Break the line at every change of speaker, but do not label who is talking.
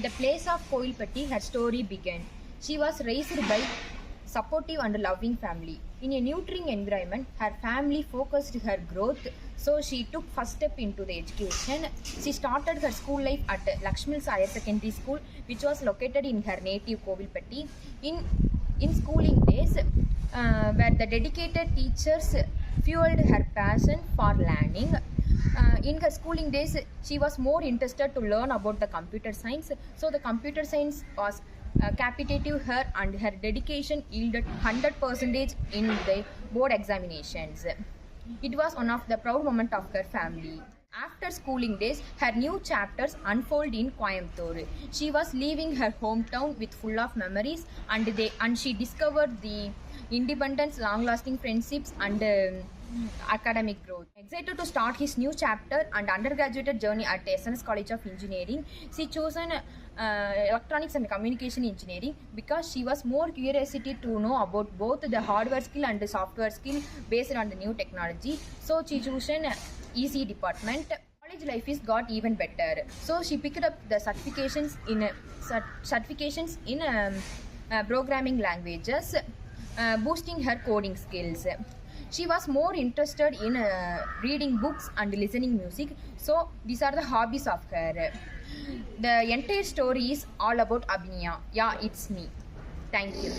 The place of Koilpatti, her story began. She was raised by supportive and loving family. In a nurturing environment, her family focused her growth, so she took first step into the education. She started her school life at Lakshmil's Higher Secondary School, which was located in her native Kovilpatti. In schooling days, where the dedicated teachers fueled her passion for learning. In her schooling days, she was more interested to learn about the computer science. So the computer science was captivated her, and her dedication yielded 100% in the board examinations. It was one of the proud moments of her family. After schooling days, her new chapters unfold in Coimbatore. She was leaving her hometown with full of memories, and she discovered the independence, long-lasting friendships, and academic growth. Excited to start his new chapter and undergraduate journey at SNS College of Engineering, she chosen electronics and communication engineering because she was more curiosity to know about both the hardware skill and the software skill based on the new technology. So she chosen EC department. College life is got even better. So she picked up the certifications in programming languages, boosting her coding skills. She was more interested in reading books and listening music. So these are the hobbies of her. The entire story is all about Abhinaya. Yeah, it's me. Thank you.